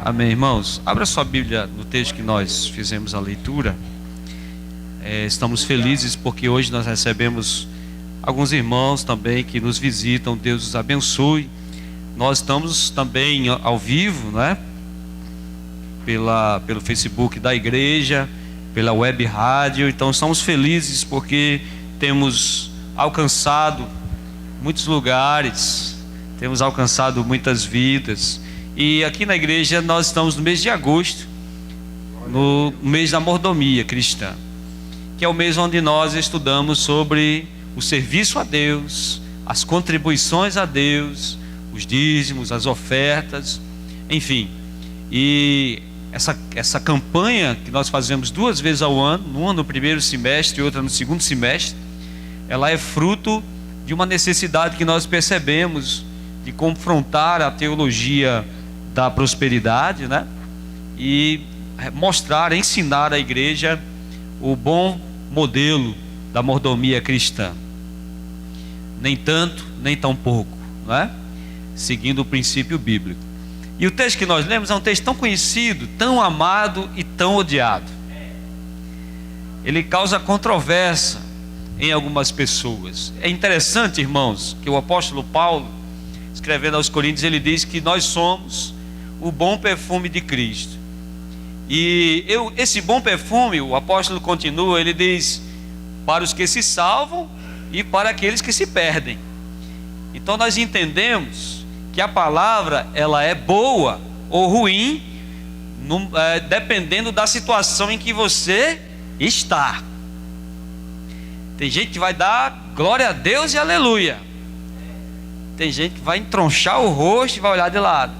Amém, irmãos? Abra sua Bíblia no texto que nós fizemos a leitura. Estamos felizes porque hoje nós recebemos alguns irmãos também que nos visitam. Deus os abençoe. Nós estamos também ao vivo, né? Pelo Facebook da igreja, pela web rádio. Então estamos felizes porque temos alcançado muitos lugares, temos alcançado muitas vidas. E aqui na igreja nós estamos no mês de agosto, no mês da mordomia cristã, que é o mês onde nós estudamos sobre o serviço a Deus, as contribuições a Deus, os dízimos, as ofertas, enfim. E essa campanha que nós fazemos 2 vezes ao ano, uma no primeiro semestre e outra no segundo semestre, ela é fruto de uma necessidade que nós percebemos de confrontar a teologia da prosperidade, né? E mostrar, ensinar à igreja o bom modelo da mordomia cristã. Nem tanto, nem tão pouco, não é? Seguindo o princípio bíblico. E o texto que nós lemos é um texto tão conhecido, tão amado e tão odiado. Ele causa controvérsia em algumas pessoas. É interessante, irmãos, que o apóstolo Paulo, escrevendo aos Coríntios, ele diz que nós somos o bom perfume de Cristo. E esse bom perfume, o apóstolo continua, ele diz, para os que se salvam e para aqueles que se perdem. Então nós entendemos que a palavra, ela é boa ou ruim, dependendo da situação em que você está. Tem gente que vai dar glória a Deus e aleluia. Tem gente que vai entronchar o rosto e vai olhar de lado.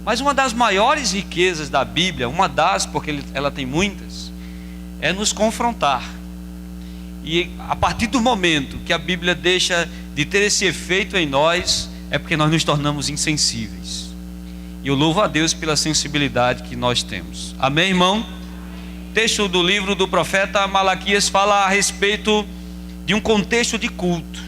Mas uma das maiores riquezas da Bíblia, porque ela tem muitas, é nos confrontar. E a partir do momento que a Bíblia deixa de ter esse efeito em nós, é porque nós nos tornamos insensíveis. E eu louvo a Deus pela sensibilidade que nós temos. Amém, irmão? O texto do livro do profeta Malaquias fala a respeito de um contexto de culto.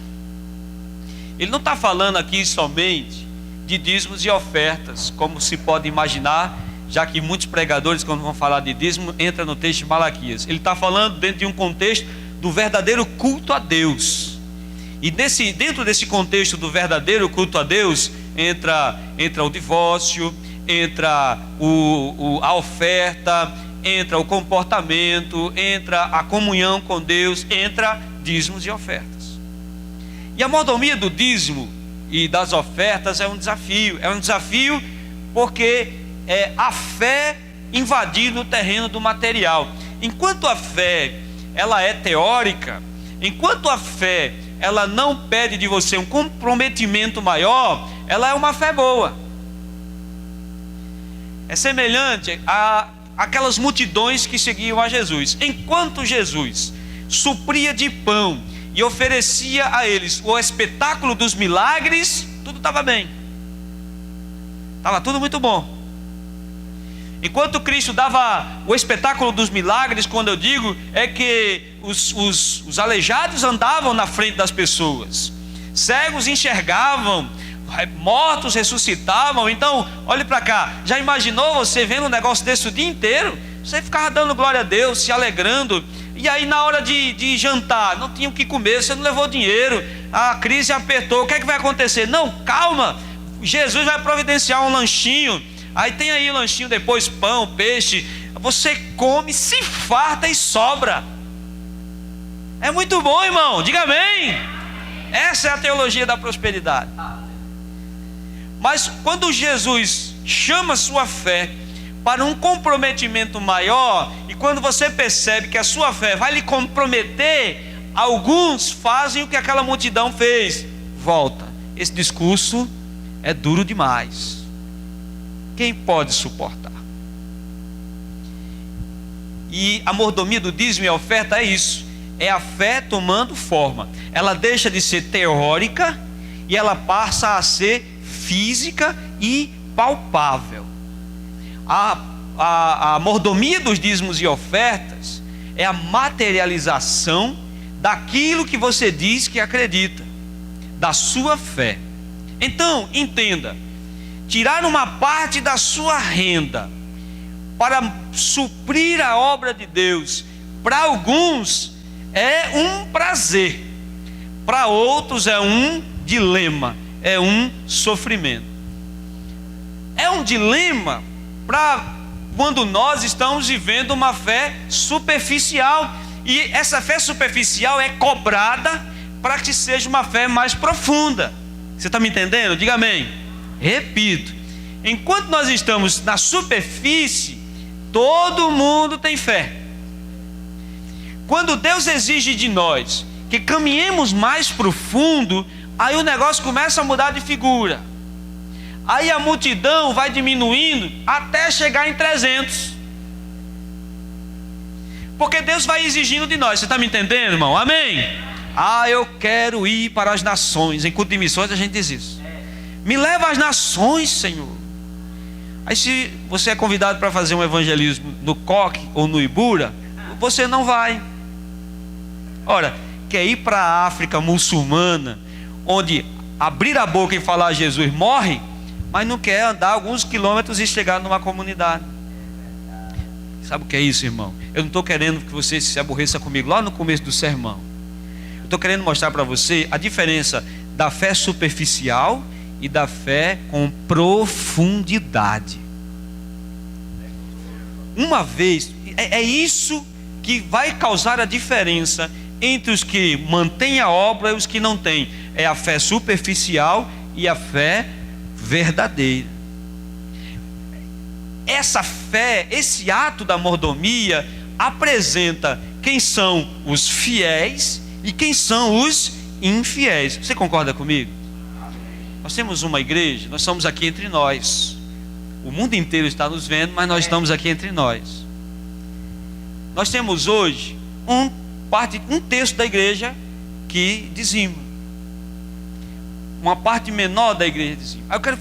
Ele não está falando aqui somente de dízimos e ofertas, como se pode imaginar, já que muitos pregadores, quando vão falar de dízimo, entram no texto de Malaquias. Ele está falando dentro de um contexto do verdadeiro culto a Deus. E dentro desse contexto do verdadeiro culto a Deus, entra o divórcio, entra a oferta, entra o comportamento, entra a comunhão com Deus, entra dízimos e ofertas. E a mordomia do dízimo e das ofertas é um desafio porque é a fé invadindo o terreno do material. Enquanto a fé ela é teórica, enquanto a fé ela não pede de você um comprometimento maior, ela é uma fé boa. É semelhante a aquelas multidões que seguiam a Jesus. Enquanto Jesus supria de pão e oferecia a eles o espetáculo dos milagres, tudo estava bem, estava tudo muito bom. Enquanto Cristo dava o espetáculo dos milagres, quando eu digo, é que os aleijados andavam na frente das pessoas, cegos enxergavam, mortos ressuscitavam. Então, olhe para cá, já imaginou você vendo um negócio desse o dia inteiro? Você ficava dando glória a Deus, se alegrando. E aí na hora de jantar, não tinha o que comer, você não levou dinheiro, a crise apertou, o que é que vai acontecer? Não, calma, Jesus vai providenciar um lanchinho. Aí tem aí o lanchinho, depois pão, peixe, você come, se farta e sobra. É muito bom, irmão, diga amém. Essa é a teologia da prosperidade. Mas quando Jesus chama a sua fé para um comprometimento maior, e quando você percebe que a sua fé vai lhe comprometer, alguns fazem o que aquela multidão fez: volta. Esse discurso é duro demais, quem pode suportar? E a mordomia do dízimo e a oferta é isso, é a fé tomando forma. Ela deixa de ser teórica e ela passa a ser física e palpável. A mordomia dos dízimos e ofertas é a materialização daquilo que você diz que acredita, da sua fé. Então, entenda, tirar uma parte da sua renda para suprir a obra de Deus, para alguns é um prazer, para outros é um dilema, é um sofrimento. É um dilema para quando nós estamos vivendo uma fé superficial, e essa fé superficial é cobrada para que seja uma fé mais profunda. Você está me entendendo? Diga amém. Repito, enquanto nós estamos na superfície, todo mundo tem fé. Quando Deus exige de nós que caminhemos mais profundo, aí o negócio começa a mudar de figura. Aí a multidão vai diminuindo até chegar em 300. Porque Deus vai exigindo de nós. Você está me entendendo, irmão? Amém? Eu quero ir para as nações. Em culto de missões a gente diz isso. Me leva às nações, Senhor. Aí se você é convidado para fazer um evangelismo no Coque ou no Ibura, você não vai. Ora, quer ir para a África muçulmana, onde abrir a boca e falar Jesus morre, mas não quer andar alguns quilômetros e chegar numa comunidade. Sabe o que é isso, irmão? Eu não estou querendo que você se aborreça comigo lá no começo do sermão. Eu estou querendo mostrar para você a diferença da fé superficial e da fé com profundidade. Uma vez, é isso que vai causar a diferença entre os que mantêm a obra e os que não têm. É a fé superficial e a fé verdadeira. Essa fé, esse ato da mordomia apresenta quem são os fiéis e quem são os infiéis. Você concorda comigo? Nós temos uma igreja, nós estamos aqui entre nós. O mundo inteiro está nos vendo, mas nós estamos aqui entre nós. Nós temos hoje um terço da igreja que dizima. Uma parte menor da igreja dizima. Eu quero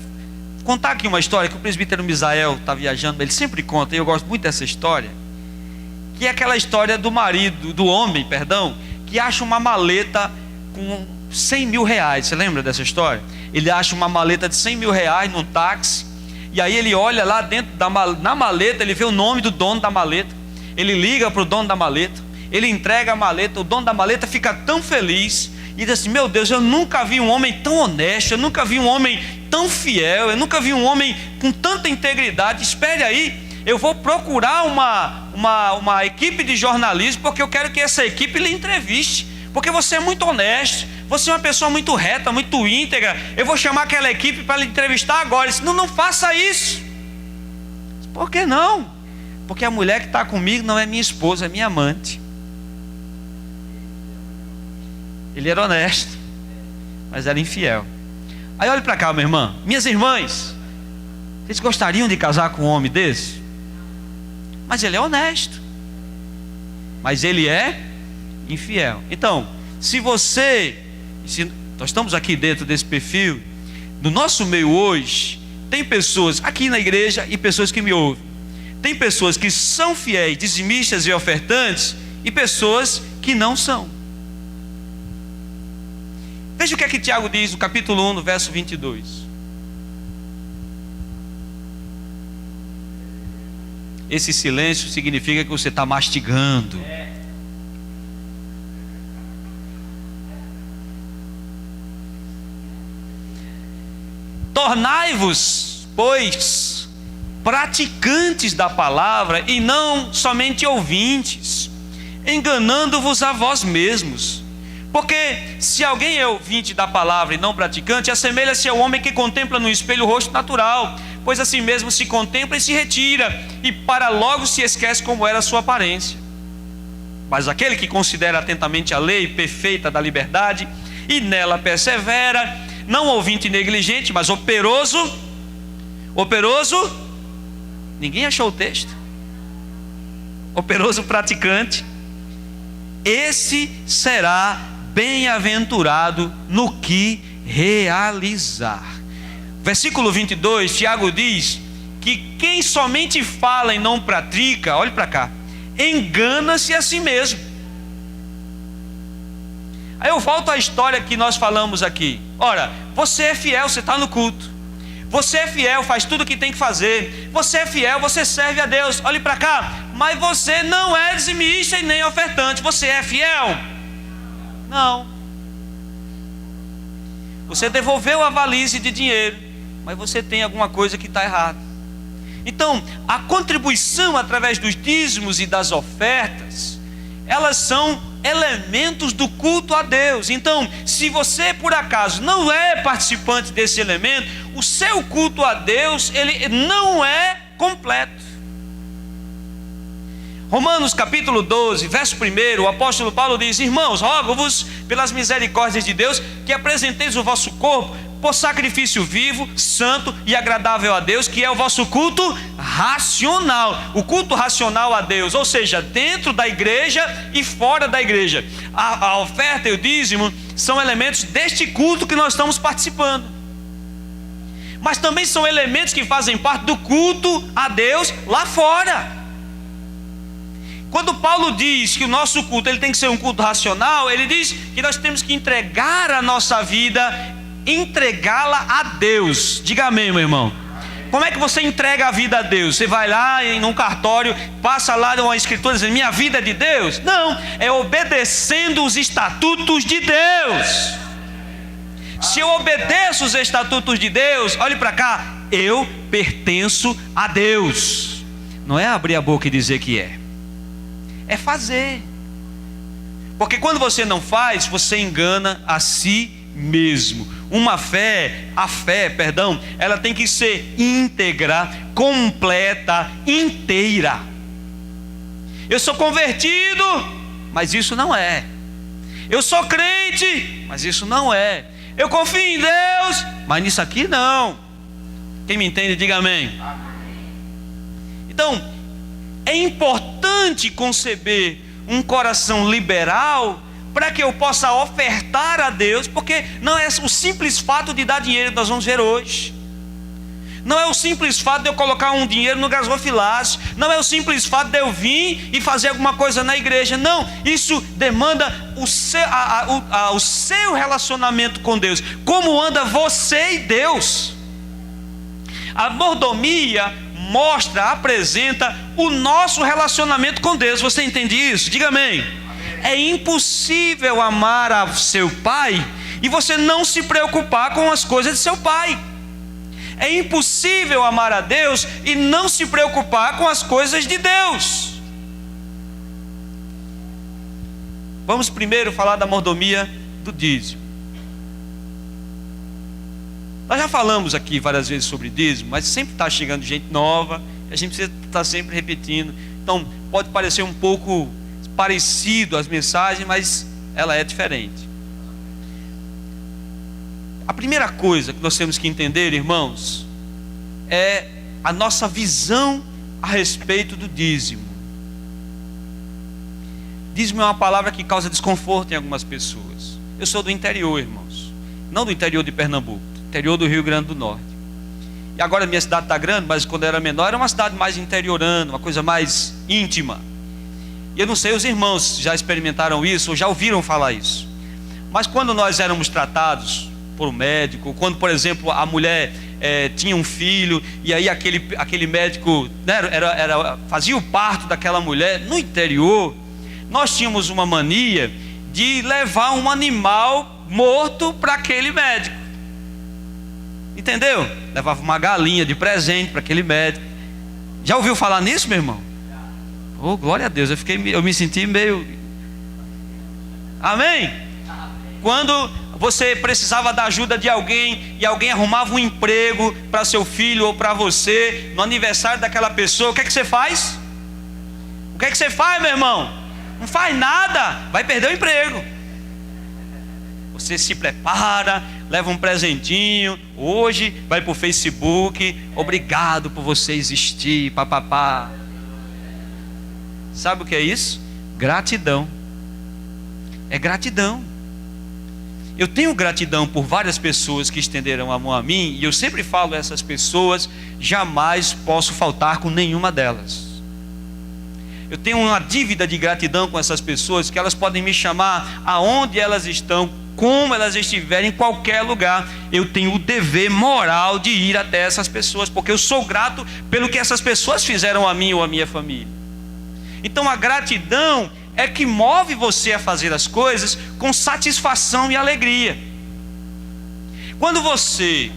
contar aqui uma história que o presbítero Misael está viajando, ele sempre conta, e eu gosto muito dessa história, que é aquela história do homem, que acha uma maleta com 100 mil reais. Você lembra dessa história? Ele acha uma maleta de 100 mil reais num táxi, e aí ele olha lá dentro na maleta, ele vê o nome do dono da maleta, ele liga para o dono da maleta, ele entrega a maleta, o dono da maleta fica tão feliz, e diz assim: meu Deus, eu nunca vi um homem tão honesto, eu nunca vi um homem tão fiel, eu nunca vi um homem com tanta integridade. Espere aí, eu vou procurar uma equipe de jornalismo, porque eu quero que essa equipe lhe entreviste, porque você é muito honesto, você é uma pessoa muito reta, muito íntegra, eu vou chamar aquela equipe para lhe entrevistar agora. Ele disse: não faça isso. Por que não? Porque a mulher que está comigo não é minha esposa, é minha amante. Ele era honesto, mas era infiel. Aí olhe para cá, minha irmã, minhas irmãs, vocês gostariam de casar com um homem desse? Mas ele é honesto, mas ele é infiel. Então, se nós estamos aqui dentro desse perfil, no nosso meio hoje, tem pessoas aqui na igreja e pessoas que me ouvem. Tem pessoas que são fiéis, dizimistas e ofertantes, e pessoas que não são. Veja o que é que Tiago diz no capítulo 1, no verso 22. Esse silêncio significa que você está mastigando. Tornai-vos, pois, praticantes da palavra e não somente ouvintes, enganando-vos a vós mesmos. Porque se alguém é ouvinte da palavra e não praticante, assemelha-se ao homem que contempla no espelho o rosto natural, pois assim mesmo se contempla e se retira, e para logo se esquece como era a sua aparência. Mas aquele que considera atentamente a lei perfeita da liberdade e nela persevera, não ouvinte negligente, mas operoso, ninguém achou o texto, operoso praticante, esse será bem-aventurado no que realizar. Versículo 22, Tiago diz que quem somente fala e não pratica, olhe para cá, engana-se a si mesmo. Aí eu volto à história que nós falamos aqui. Ora, você é fiel, você está no culto, Você é fiel, faz tudo o que tem que fazer. Você é fiel, você serve a Deus. Olhe para cá. Mas você não é dizimista e nem ofertante. Você é fiel? Não. Você devolveu a valise de dinheiro, mas você tem alguma coisa que está errada. Então, a contribuição através dos dízimos e das ofertas, elas são elementos do culto a Deus. Então, se você por acaso não é participante desse elemento, o seu culto a Deus, ele não é completo. Romanos capítulo 12, verso 1, o apóstolo Paulo diz: irmãos, rogo-vos pelas misericórdias de Deus, que apresenteis o vosso corpo por sacrifício vivo, santo e agradável a Deus, que é o vosso culto racional. O culto racional a Deus, ou seja, dentro da igreja e fora da igreja. A oferta e o dízimo são elementos deste culto que nós estamos participando, mas também são elementos que fazem parte do culto a Deus lá fora. Quando Paulo diz que o nosso culto ele tem que ser um culto racional, ele diz que nós temos que entregar a nossa vida, entregá-la a Deus. Diga amém, meu irmão. Como é que você entrega a vida a Deus? Você vai lá em um cartório, passa lá uma escritura dizendo: minha vida é de Deus? Não, é obedecendo os estatutos de Deus. Se eu obedeço os estatutos de Deus, olhe para cá, eu pertenço a Deus. Não é abrir a boca e dizer que é fazer. Porque quando você não faz, você engana a si mesmo. A fé, ela tem que ser íntegra, completa, inteira. Eu sou convertido, mas isso não é. Eu sou crente, mas isso não é. Eu confio em Deus, mas nisso aqui não. Quem me entende, diga amém. Então, é importante conceber um coração liberal para que eu possa ofertar a Deus, porque não é o simples fato de dar dinheiro que nós vamos ver hoje. Não é o simples fato de eu colocar um dinheiro no gasofilácio. Não é o simples fato de eu vir e fazer alguma coisa na igreja. Não, isso demanda o seu relacionamento com Deus. Como anda você e Deus? A mordomia apresenta o nosso relacionamento com Deus. Você entende isso? Diga amém. É impossível amar a seu pai e você não se preocupar com as coisas de seu pai. É impossível amar a Deus e não se preocupar com as coisas de Deus. Vamos primeiro falar da mordomia do dízimo. Nós já falamos aqui várias vezes sobre dízimo, mas sempre está chegando gente nova, a gente precisa estar sempre repetindo. Então pode parecer um pouco parecido as mensagens, mas ela é diferente. A primeira coisa que nós temos que entender, irmãos, é a nossa visão a respeito do dízimo. Dízimo é uma palavra que causa desconforto em algumas pessoas. Eu sou do interior, irmãos, não do interior de Pernambuco, do interior do Rio Grande do Norte. E agora minha cidade está grande, mas quando eu era menor era uma cidade mais interiorana, uma coisa mais íntima. E eu não sei, os irmãos já experimentaram isso ou já ouviram falar isso, mas quando nós éramos tratados por um médico, quando por exemplo a mulher tinha um filho e aí aquele médico, né, fazia o parto daquela mulher no interior, nós tínhamos uma mania de levar um animal morto para aquele médico. Entendeu? Levava uma galinha de presente para aquele médico. Já ouviu falar nisso, meu irmão? Oh, glória a Deus, eu me senti meio... Amém? Quando você precisava da ajuda de alguém e alguém arrumava um emprego para seu filho ou para você no aniversário daquela pessoa, o que é que você faz? O que é que você faz, meu irmão? Não faz nada, vai perder o emprego. Você se prepara, leva um presentinho, hoje vai para o Facebook, obrigado por você existir, papapá. Sabe o que é isso? Gratidão. É gratidão. Eu tenho gratidão por várias pessoas que estenderam a mão a mim, e eu sempre falo a essas pessoas, jamais posso faltar com nenhuma delas. Eu tenho uma dívida de gratidão com essas pessoas, que elas podem me chamar aonde elas estão, como elas estiverem em qualquer lugar, eu tenho o dever moral de ir até essas pessoas, porque eu sou grato pelo que essas pessoas fizeram a mim ou a minha família. Então a gratidão é que move você a fazer as coisas com satisfação e alegria. Quando você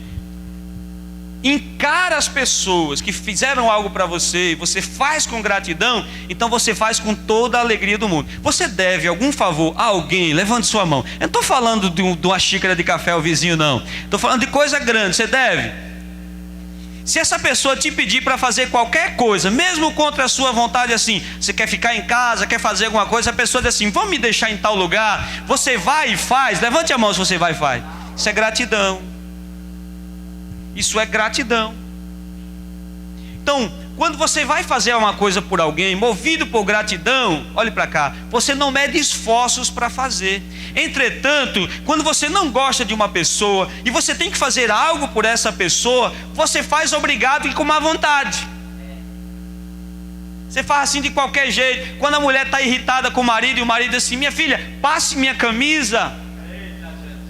encara as pessoas que fizeram algo para você e você faz com gratidão, então você faz com toda a alegria do mundo. Você deve algum favor a alguém? Levante sua mão. Eu não estou falando de uma xícara de café ao vizinho, não. Estou falando de coisa grande. Você deve. Se essa pessoa te pedir para fazer qualquer coisa, mesmo contra a sua vontade, assim, você quer ficar em casa, quer fazer alguma coisa, a pessoa diz assim: vamos me deixar em tal lugar. Você vai e faz. Levante a mão se você vai e faz. Isso é gratidão. Isso é gratidão. Então, quando você vai fazer uma coisa por alguém, movido por gratidão, olhe para cá, você não mede esforços para fazer. Entretanto, quando você não gosta de uma pessoa e você tem que fazer algo por essa pessoa, você faz obrigado e com má vontade. Você faz assim de qualquer jeito. Quando a mulher está irritada com o marido e o marido diz assim: minha filha, passe minha camisa.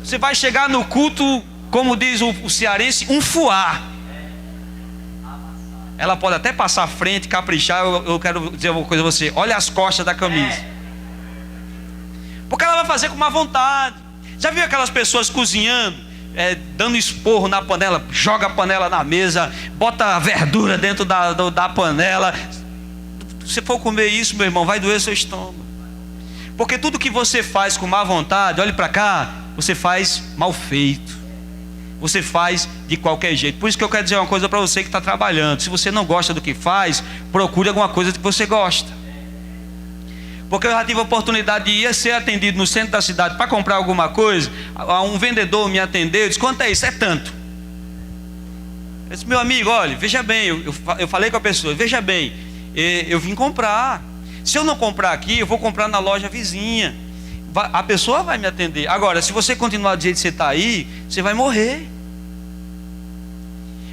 Você vai chegar no culto, como diz o cearense, um fuá. Ela pode até passar à frente, caprichar. Eu quero dizer uma coisa a você: olha as costas da camisa, porque ela vai fazer com má vontade. Já viu aquelas pessoas cozinhando, dando esporro na panela, joga a panela na mesa, bota a verdura dentro da panela. Se você for comer isso, meu irmão, vai doer seu estômago, porque tudo que você faz com má vontade, olhe para cá, você faz mal feito. Você faz de qualquer jeito. Por isso que eu quero dizer uma coisa para você que está trabalhando: se você não gosta do que faz, procure alguma coisa que você gosta. Porque eu já tive a oportunidade de ir ser atendido no centro da cidade para comprar alguma coisa. Um vendedor me atendeu e disse: quanto é isso? É tanto. Eu disse: meu amigo, olha, veja bem, eu falei com a pessoa: veja bem, eu vim comprar. Se eu não comprar aqui, eu vou comprar na loja vizinha. A pessoa vai me atender. Agora, se você continuar do jeito que você está aí, você vai morrer.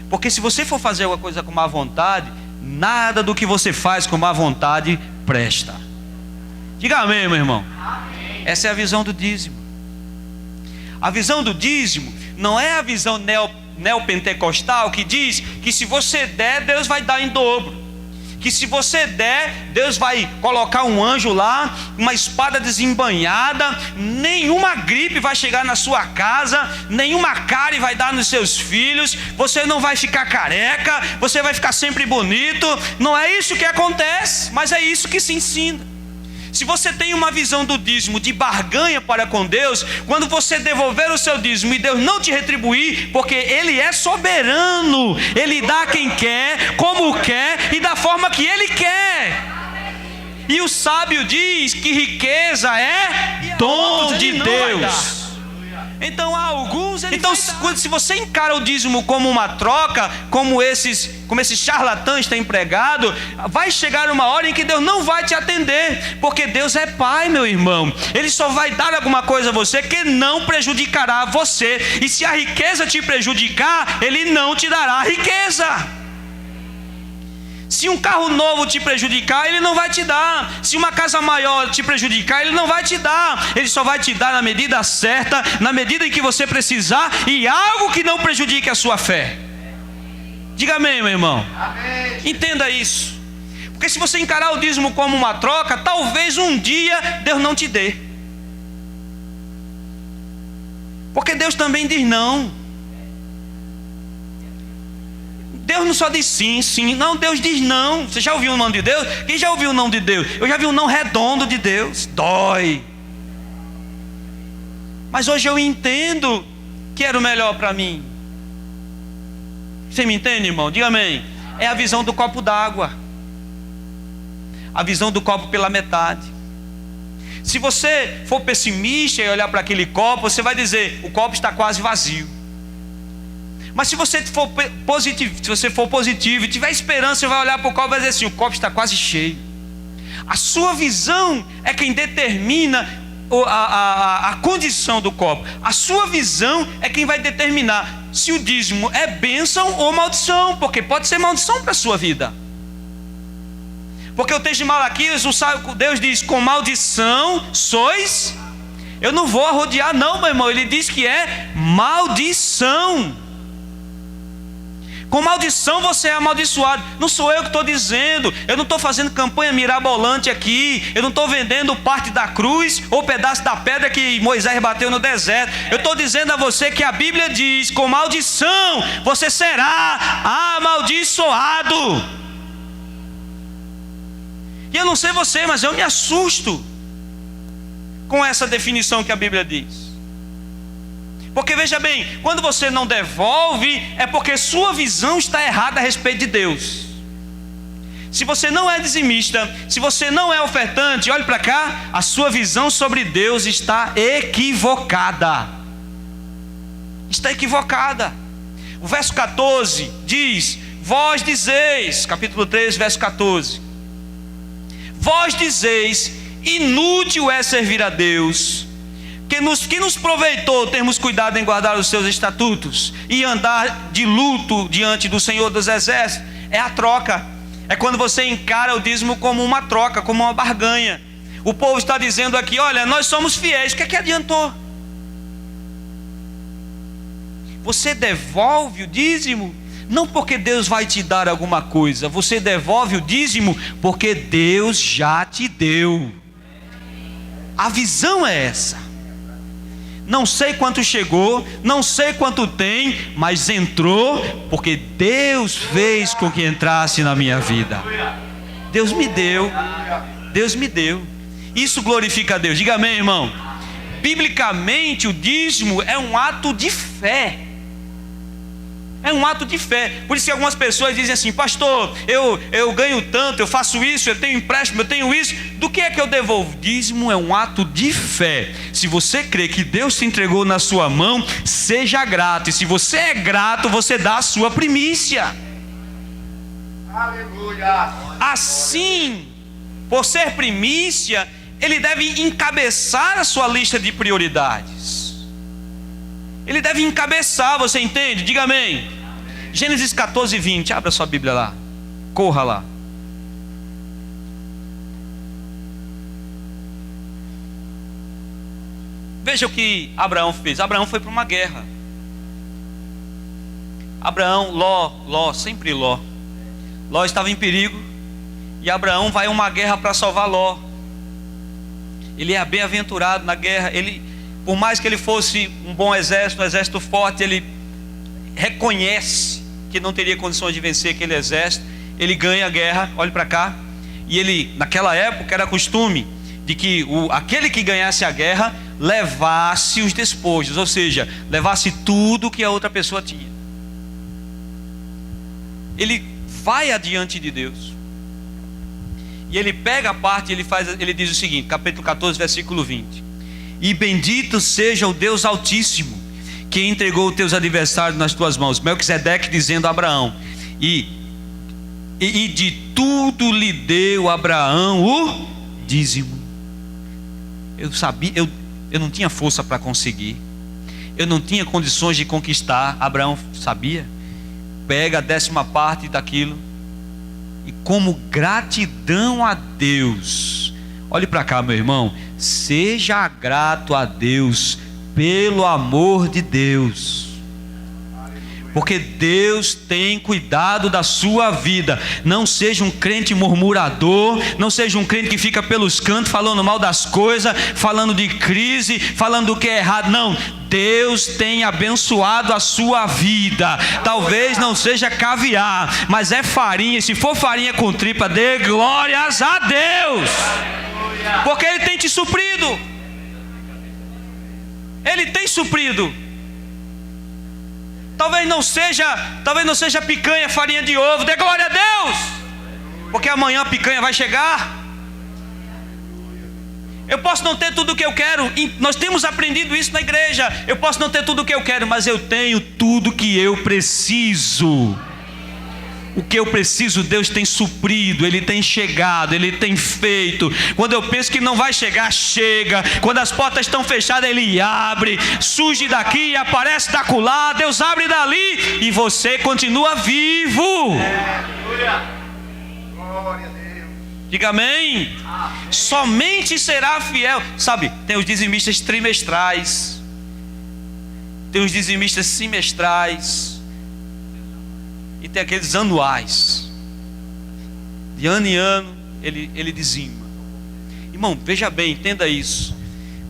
Porque se você for fazer alguma coisa com má vontade, nada do que você faz com má vontade presta. Diga amém, meu irmão. Amém. Essa é a visão do dízimo. A visão do dízimo não é a visão neopentecostal que diz que se você der, Deus vai dar em dobro. Que se você der, Deus vai colocar um anjo lá, uma espada desembainhada, nenhuma gripe vai chegar na sua casa, nenhuma cárie vai dar nos seus filhos, você não vai ficar careca, você vai ficar sempre bonito. Não é isso que acontece, mas é isso que se ensina. Se você tem uma visão do dízimo de barganha para com Deus, quando você devolver o seu dízimo e Deus não te retribuir, porque Ele é soberano, Ele dá a quem quer, como quer e da forma que Ele quer. E o sábio diz que riqueza é dom de Deus. Então há alguns. Então, se você encara o dízimo como uma troca, como esses charlatãs têm empregado, vai chegar uma hora em que Deus não vai te atender, porque Deus é Pai, meu irmão. Ele só vai dar alguma coisa a você que não prejudicará você. E se a riqueza te prejudicar, Ele não te dará riqueza. Se um carro novo te prejudicar, Ele não vai te dar. Se uma casa maior te prejudicar, Ele não vai te dar. Ele só vai te dar na medida certa, na medida em que você precisar, e algo que não prejudique a sua fé. Diga amém, meu irmão. Amém. Entenda isso. Porque se você encarar o dízimo como uma troca, talvez um dia Deus não te dê. Porque Deus também diz não. Deus não só diz sim, sim. Não, Deus diz não. Você já ouviu o não de Deus? Quem já ouviu o não de Deus? Eu já vi o não redondo de Deus. Dói. Mas hoje eu entendo que era o melhor para mim. Você me entende, irmão? Diga amém. É a visão do copo d'água. A visão do copo pela metade. Se você for pessimista e olhar para aquele copo, você vai dizer: o copo está quase vazio. Mas se você for positivo e tiver esperança, você vai olhar para o copo e vai dizer assim: o copo está quase cheio. A sua visão é quem determina a condição do copo. A sua visão é quem vai determinar se o dízimo é bênção ou maldição, porque pode ser maldição para a sua vida. Porque o texto de Malaquias, Deus diz: com maldição sois Eu não vou arrodear não, meu irmão. Ele diz que é maldição. Com maldição você é amaldiçoado. Não sou eu que estou dizendo. Eu não estou fazendo campanha mirabolante aqui. Eu não estou vendendo parte da cruz ou pedaço da pedra que Moisés bateu no deserto. Eu estou dizendo a você que a Bíblia diz: com maldição você será amaldiçoado. E eu não sei você, mas eu me assusto com essa definição que a Bíblia diz. Porque veja bem, quando você não devolve, é porque sua visão está errada a respeito de Deus. Se você não é dizimista, se você não é ofertante, olhe para cá, a sua visão sobre Deus está equivocada. Está equivocada. O verso 14 diz: vós dizeis, capítulo 3, verso 14: vós dizeis, inútil é servir a Deus. Que nos proveitou termos cuidado em guardar os seus estatutos e andar de luto diante do Senhor dos Exércitos. É a troca. É quando você encara o dízimo como uma troca, como uma barganha. O povo está dizendo aqui: olha, nós somos fiéis. O que é que adiantou? Você devolve o dízimo não porque Deus vai te dar alguma coisa. Você devolve o dízimo porque Deus já te deu. A visão é essa. Não sei quanto chegou, não sei quanto tem, mas entrou porque Deus fez com que entrasse na minha vida. Deus me deu. Deus me deu. Isso glorifica a Deus. Diga amém, irmão. Biblicamente, o dízimo é um ato de fé. É um ato de fé. Por isso que algumas pessoas dizem assim: pastor, eu ganho tanto, eu faço isso, eu tenho empréstimo, eu tenho isso. Do que é que eu devolvo? Dízimo é um ato de fé. Se você crê que Deus te entregou na sua mão, seja grato. E se você é grato, você dá a sua primícia. Aleluia. Assim, por ser primícia, ele deve encabeçar a sua lista de prioridades. Ele deve encabeçar, você entende? Diga amém. Gênesis 14, 20. Abra sua Bíblia lá. Corra lá. Veja o que Abraão fez. Abraão foi para uma guerra. Abraão, Ló, sempre Ló. Ló estava em perigo. E Abraão vai a uma guerra para salvar Ló. Ele é bem-aventurado na guerra. Por mais que ele fosse um bom exército, um exército forte, ele reconhece que não teria condições de vencer aquele exército. Ele ganha a guerra, olhe para cá. E ele, naquela época, era costume de que aquele que ganhasse a guerra levasse os despojos, ou seja, levasse tudo que a outra pessoa tinha. Ele vai adiante de Deus. E ele pega a parte e ele diz o seguinte, capítulo 14, versículo 20: e bendito seja o Deus Altíssimo, que entregou os teus adversários nas tuas mãos. Melquisedeque dizendo a Abraão: e de tudo lhe deu Abraão o dízimo. Eu sabia, eu não tinha força para conseguir, eu não tinha condições de conquistar. Abraão sabia, pega a 10ª parte daquilo, e como gratidão a Deus, olhe para cá, meu irmão, seja grato a Deus pelo amor de Deus, porque Deus tem cuidado da sua vida. Não seja um crente murmurador, não seja um crente que fica pelos cantos falando mal das coisas, falando de crise, falando do que é errado. Não, Deus tem abençoado a sua vida. Talvez não seja caviar, mas é farinha. Se for farinha com tripa, dê glórias a Deus, porque Ele tem te suprido. Ele tem suprido. Talvez não seja picanha, farinha de ovo. Dê glória a Deus, porque amanhã a picanha vai chegar. Eu posso não ter tudo o que eu quero. Nós temos aprendido isso na igreja. Eu posso não ter tudo o que eu quero, mas eu tenho tudo que eu preciso. O que eu preciso, Deus tem suprido, Ele tem chegado, Ele tem feito. Quando eu penso que não vai chegar, chega. Quando as portas estão fechadas, Ele abre. Surge daqui, aparece da acolá, Deus abre dali, e você continua vivo. Glória a Deus. Diga amém. Somente será fiel. Sabe, tem os dizimistas trimestrais, tem os dizimistas semestrais, e tem aqueles anuais. De ano em ano ele dizima. Irmão, veja bem, entenda isso.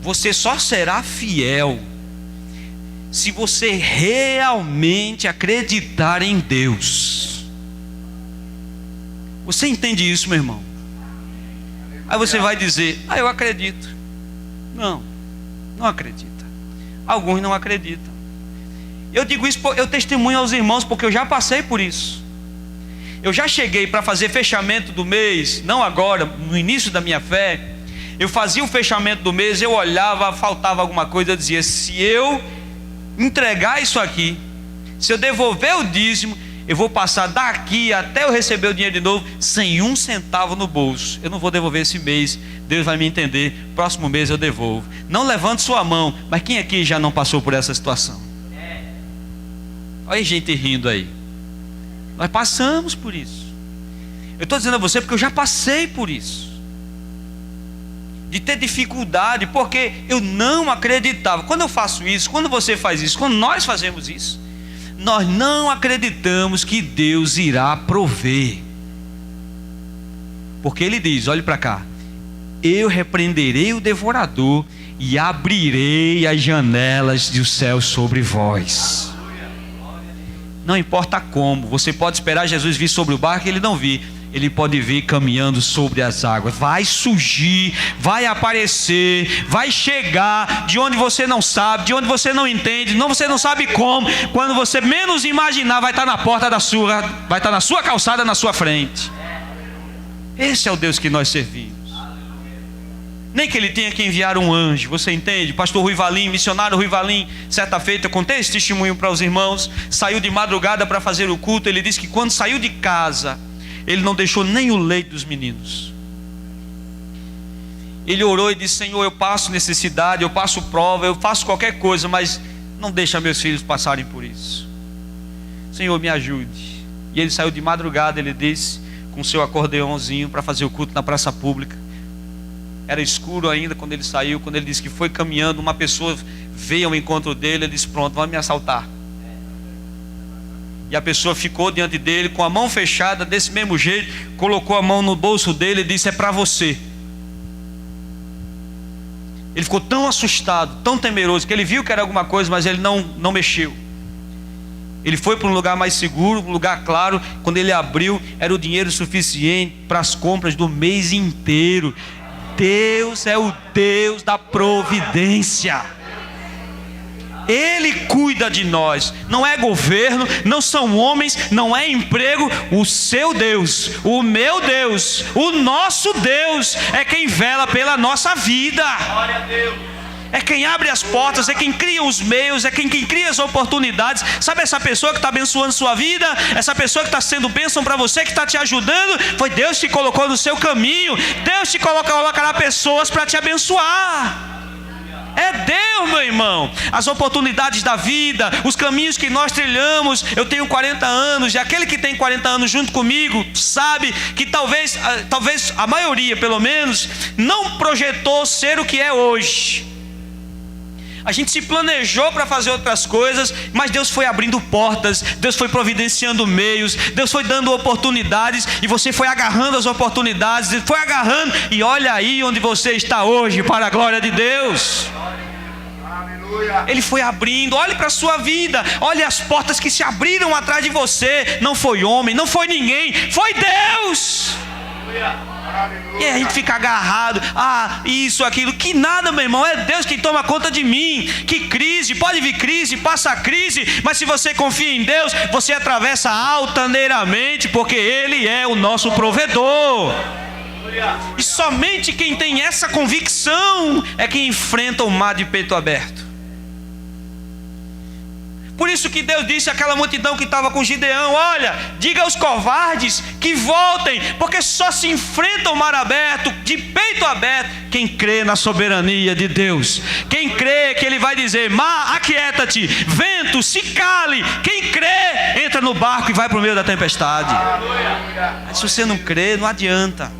Você só será fiel se você realmente acreditar em Deus. Você entende isso, meu irmão? Aí você vai dizer: eu acredito. Não acredita. Alguns não acreditam. Eu digo isso, eu testemunho aos irmãos, porque eu já passei por isso. Eu já cheguei para fazer fechamento do mês, não agora, no início da minha fé. Eu fazia o fechamento do mês, eu olhava, faltava alguma coisa, eu dizia: se eu entregar isso aqui, se eu devolver o dízimo, eu vou passar daqui até eu receber o dinheiro de novo, sem um centavo no bolso. Eu não vou devolver esse mês, Deus vai me entender, próximo mês eu devolvo. Não levante sua mão, mas quem aqui já não passou por essa situação? Olha a gente rindo aí. Nós passamos por isso. Eu estou dizendo a você porque eu já passei por isso, de ter dificuldade, porque eu não acreditava. Quando eu faço isso, quando você faz isso, quando nós fazemos isso, nós não acreditamos que Deus irá prover. Porque Ele diz, olhe para cá: eu repreenderei o devorador e abrirei as janelas do céu sobre vós. Não importa como, você pode esperar Jesus vir sobre o barco e Ele não vir. Ele pode vir caminhando sobre as águas. Vai surgir, vai aparecer, vai chegar de onde você não sabe, de onde você não entende, você não sabe como. Quando você menos imaginar, vai estar na porta da sua, vai estar na sua calçada, na sua frente. Esse é o Deus que nós servimos. Nem que Ele tenha que enviar um anjo, você entende? Pastor Rui Valim, missionário Rui Valim, certa feita, eu contei esse testemunho para os irmãos. Saiu de madrugada para fazer o culto. Ele disse que quando saiu de casa, ele não deixou nem o leite dos meninos. Ele orou e disse: Senhor, eu passo necessidade, eu passo prova, eu faço qualquer coisa, mas não deixa meus filhos passarem por isso. Senhor, me ajude. E ele saiu de madrugada, ele disse, com seu acordeãozinho, para fazer o culto na praça pública. Era escuro ainda quando ele saiu. Quando ele disse que foi caminhando, uma pessoa veio ao encontro dele. Ele disse: pronto, vai me assaltar. E a pessoa ficou diante dele com a mão fechada, desse mesmo jeito, colocou a mão no bolso dele e disse: é para você. Ele ficou tão assustado, tão temeroso, que ele viu que era alguma coisa, mas ele não mexeu. Ele foi para um lugar mais seguro, um lugar claro. Quando ele abriu, era o dinheiro suficiente para as compras do mês inteiro. Deus é o Deus da providência. Ele cuida de nós. Não é governo, não são homens, não é emprego. O seu Deus, o meu Deus, o nosso Deus é quem vela pela nossa vida. Glória a Deus. É quem abre as portas, é quem cria os meios, é quem cria as oportunidades. Sabe essa pessoa que está abençoando sua vida? Essa pessoa que está sendo bênção para você, que está te ajudando? Foi Deus que te colocou no seu caminho. Deus te colocará pessoas para te abençoar. É Deus, meu irmão. As oportunidades da vida, os caminhos que nós trilhamos. Eu tenho 40 anos, e aquele que tem 40 anos junto comigo sabe que talvez a maioria, pelo menos, não projetou ser o que é hoje. A gente se planejou para fazer outras coisas, mas Deus foi abrindo portas, Deus foi providenciando meios, Deus foi dando oportunidades, e você foi agarrando as oportunidades, foi agarrando, e olha aí onde você está hoje, para a glória de Deus. Ele foi abrindo. Olhe para a sua vida, olhe as portas que se abriram atrás de você. Não foi homem, não foi ninguém, foi Deus. E a gente fica agarrado, isso, aquilo, que nada, meu irmão, é Deus quem toma conta de mim. Que crise, pode vir crise, passa a crise, mas se você confia em Deus, você atravessa altaneiramente, porque Ele é o nosso provedor. E somente quem tem essa convicção é quem enfrenta o mar de peito aberto. Por isso que Deus disse àquela multidão que estava com Gideão: olha, diga aos covardes que voltem, porque só se enfrenta o mar aberto, de peito aberto, quem crê na soberania de Deus. Quem crê que Ele vai dizer: mar, aquieta-te, vento, se cale. Quem crê, entra no barco e vai para o meio da tempestade. Mas se você não crê, não adianta.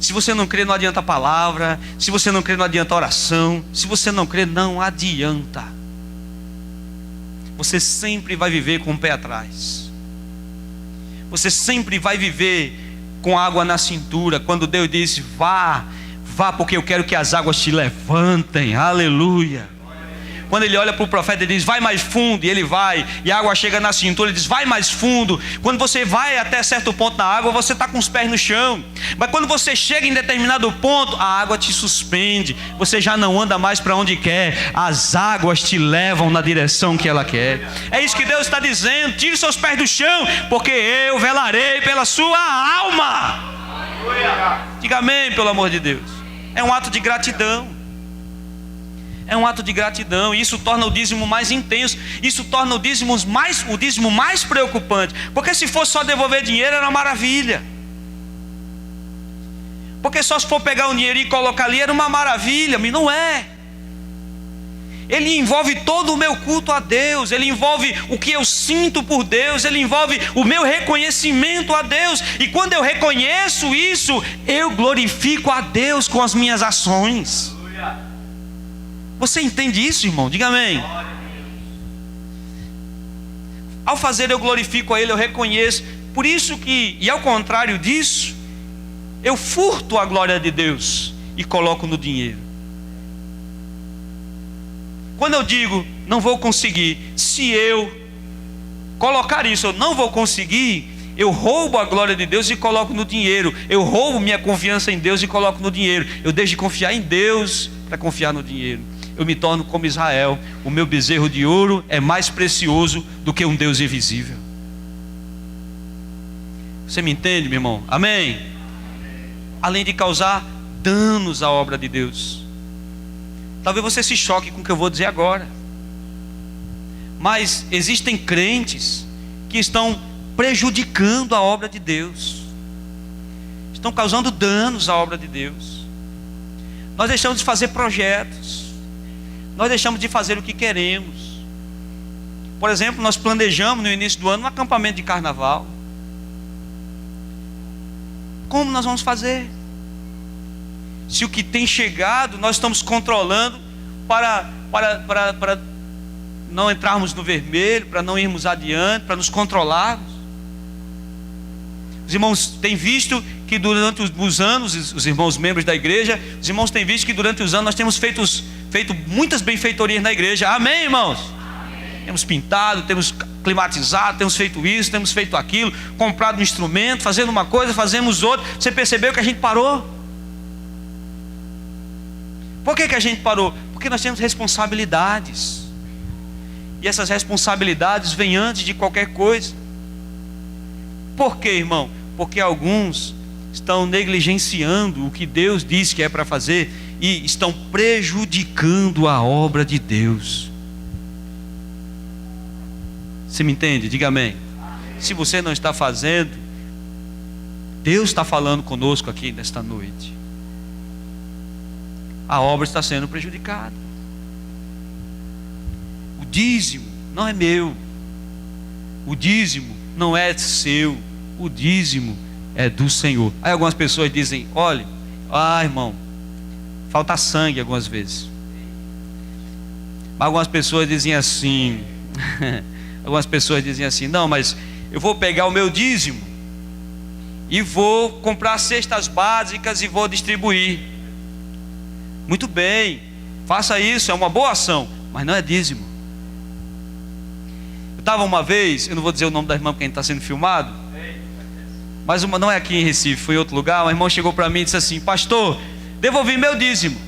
Se você não crê, não adianta a palavra. Se você não crê, não adianta a oração. Se você não crê, não adianta. Você sempre vai viver com o pé atrás. Você sempre vai viver com água na cintura. Quando Deus disse: vá, vá, porque eu quero que as águas te levantem. Aleluia. Quando ele olha para o profeta e diz: vai mais fundo, e ele vai, e a água chega na cintura, ele diz: vai mais fundo. Quando você vai até certo ponto na água, você está com os pés no chão. Mas quando você chega em determinado ponto, a água te suspende. Você já não anda mais para onde quer. As águas te levam na direção que ela quer. É isso que Deus está dizendo: tire seus pés do chão, porque eu velarei pela sua alma. Diga amém, pelo amor de Deus. É um ato de gratidão. É um ato de gratidão, e isso torna o dízimo mais intenso. Isso torna o dízimo mais preocupante. Porque se fosse só devolver dinheiro, era uma maravilha. Porque só se for pegar um dinheiro e colocar ali, era uma maravilha. Mas não é. Ele envolve todo o meu culto a Deus. Ele envolve o que eu sinto por Deus. Ele envolve o meu reconhecimento a Deus. E quando eu reconheço isso, eu glorifico a Deus com as minhas ações. Você entende isso, irmão? Diga amém. Ao fazer, eu glorifico a Ele, eu reconheço. Por isso que, e ao contrário disso, eu furto a glória de Deus e coloco no dinheiro. Quando eu digo: não vou conseguir, se eu colocar isso, eu não vou conseguir, eu roubo a glória de Deus e coloco no dinheiro. Eu roubo minha confiança em Deus e coloco no dinheiro. Eu deixo de confiar em Deus para confiar no dinheiro. Eu me torno como Israel. O meu bezerro de ouro é mais precioso do que um Deus invisível. Você me entende, meu irmão? Amém? Além de causar danos à obra de Deus. Talvez você se choque com o que eu vou dizer agora, mas existem crentes que estão prejudicando a obra de Deus, estão causando danos à obra de Deus. Nós deixamos de fazer projetos, nós deixamos de fazer o que queremos. Por exemplo, nós planejamos no início do ano um acampamento de carnaval. Como nós vamos fazer? Se o que tem chegado nós estamos controlando para não entrarmos no vermelho, para não irmos adiante, para nos controlarmos. Os irmãos têm visto que durante os anos, os irmãos membros da igreja, os irmãos têm visto que durante os anos nós temos feito muitas benfeitorias na igreja. Amém, irmãos? Amém. Temos pintado, temos climatizado, temos feito isso, temos feito aquilo, comprado um instrumento, fazendo uma coisa, fazemos outra. Você percebeu que a gente parou? Por que a gente parou? Porque nós temos responsabilidades. E essas responsabilidades vêm antes de qualquer coisa. Por quê, irmão? Porque alguns estão negligenciando o que Deus disse que é para fazer e estão prejudicando a obra de Deus. Você me entende? Diga amém. Se você não está fazendo, Deus está falando conosco aqui nesta noite. A obra está sendo prejudicada. O dízimo não é meu. O dízimo não é seu. O dízimo é do Senhor. Aí algumas pessoas dizem: olha, irmão, falta sangue algumas vezes. Mas algumas pessoas dizem assim algumas pessoas dizem assim: não, mas eu vou pegar o meu dízimo e vou comprar cestas básicas e vou distribuir. Muito bem, faça isso, é uma boa ação, mas não é dízimo. Eu estava uma vez, eu não vou dizer o nome da irmã porque a gente está sendo filmado, mas não é aqui em Recife, foi em outro lugar. Uma irmã chegou para mim e disse assim: pastor, devolvi meu dízimo,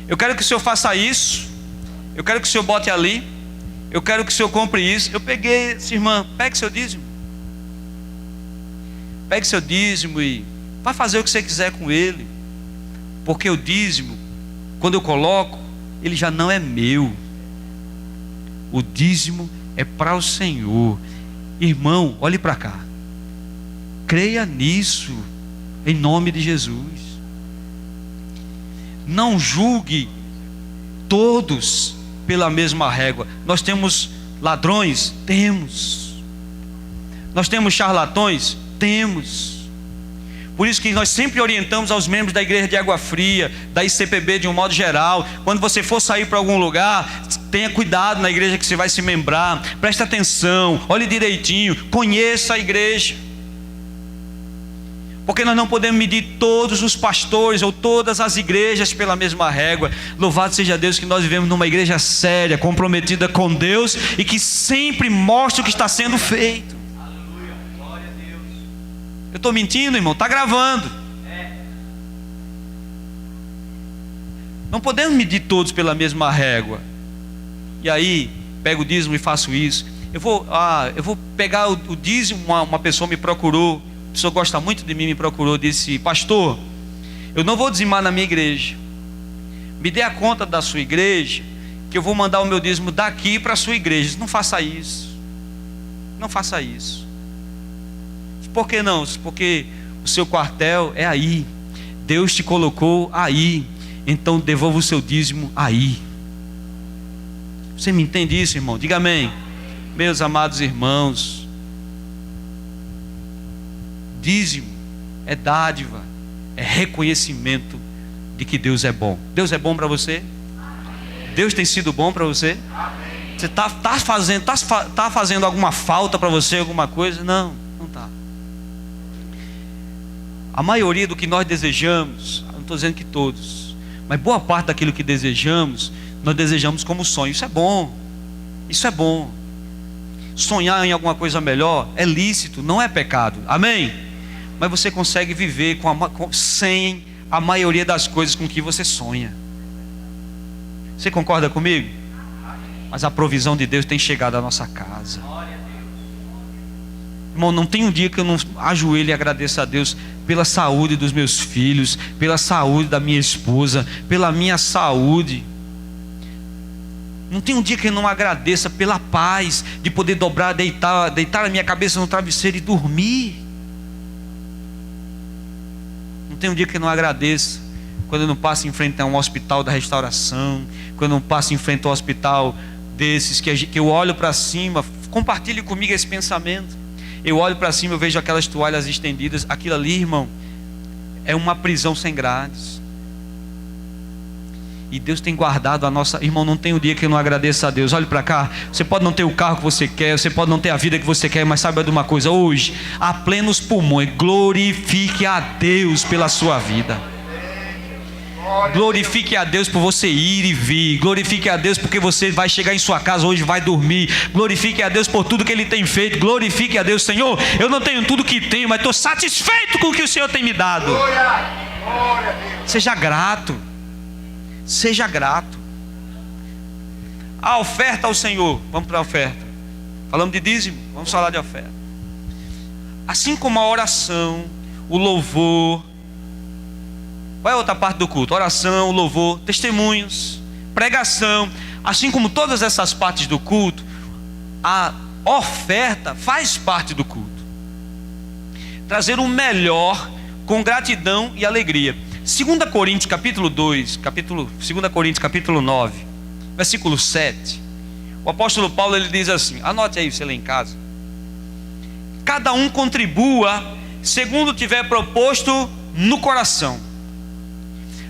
eu quero que o senhor faça isso, eu quero que o senhor bote ali, eu quero que o senhor compre isso. Eu peguei, disse: irmã, pegue seu dízimo, pegue seu dízimo e vai fazer o que você quiser com ele, porque o dízimo, quando eu coloco, ele já não é meu. O dízimo é para o Senhor. Irmão, olhe para cá, creia nisso, em nome de Jesus. Não julgue todos pela mesma régua. Nós temos ladrões? Temos. Nós temos charlatões? Temos. Por isso que nós sempre orientamos aos membros da igreja de Água Fria, da ICPB de um modo geral: quando você for sair para algum lugar, tenha cuidado na igreja que você vai se membrar, preste atenção, olhe direitinho, conheça a igreja. Porque nós não podemos medir todos os pastores ou todas as igrejas pela mesma régua. Louvado seja Deus que nós vivemos numa igreja séria, comprometida com Deus e que sempre mostra o que está sendo feito. Aleluia, glória a Deus. Eu estou mentindo, irmão? Está gravando. Não podemos medir todos pela mesma régua. E aí, pego o dízimo e faço isso. Eu vou pegar o dízimo. Uma pessoa me procurou. A pessoa gosta muito de mim, me procurou, disse: pastor, eu não vou dizimar na minha igreja, me dê a conta da sua igreja, que eu vou mandar o meu dízimo daqui para a sua igreja. Não faça isso, não faça isso. Por que não? Porque o seu quartel é aí, Deus te colocou aí, então devolva o seu dízimo aí. Você me entende isso, irmão? Diga amém. Meus amados irmãos, dízimo é dádiva, é reconhecimento de que Deus é bom. Deus é bom para você? Deus tem sido bom para você? Você está fazendo alguma falta para você, alguma coisa? Não está. A maioria do que nós desejamos, não estou dizendo que todos, mas boa parte daquilo que desejamos, nós desejamos como sonho. Isso é bom, isso é bom. Sonhar em alguma coisa melhor é lícito, não é pecado, amém? Mas você consegue viver sem a maioria das coisas com que você sonha. Você concorda comigo? Mas a provisão de Deus tem chegado à nossa casa. Irmão, não tem um dia que eu não ajoelhe e agradeça a Deus pela saúde dos meus filhos, pela saúde da minha esposa, pela minha saúde. Não tem um dia que eu não agradeça pela paz de poder deitar a minha cabeça no travesseiro e dormir. Não tem um dia que eu não agradeça quando eu não passo em frente a um hospital da restauração, quando eu não passo em frente a um hospital desses que eu olho para cima. Compartilhe comigo esse pensamento. Eu olho para cima, eu vejo aquelas toalhas estendidas. Aquilo ali, irmão, é uma prisão sem grades. E Deus tem guardado a nossa... Irmão, não tem um dia que eu não agradeça a Deus. Olhe para cá. Você pode não ter o carro que você quer, você pode não ter a vida que você quer, mas saiba de uma coisa: hoje, a plenos pulmões, glorifique a Deus pela sua vida. Glorifique a Deus por você ir e vir. Glorifique a Deus porque você vai chegar em sua casa hoje, vai dormir. Glorifique a Deus por tudo que Ele tem feito. Glorifique a Deus: Senhor, eu não tenho tudo que tenho, mas estou satisfeito com o que o Senhor tem me dado. Seja grato. Seja grato. A oferta ao Senhor. Vamos para a oferta. Falamos de dízimo, vamos falar de oferta. Assim como a oração, o louvor. Qual é a outra parte do culto? Oração, louvor, testemunhos, pregação. Assim como todas essas partes do culto, a oferta faz parte do culto. Trazer o melhor com gratidão e alegria. 2 Coríntios capítulo 2, 2 Coríntios capítulo 9, versículo 7. O apóstolo Paulo, ele diz assim, anote aí você lê em casa: cada um contribua segundo tiver proposto no coração,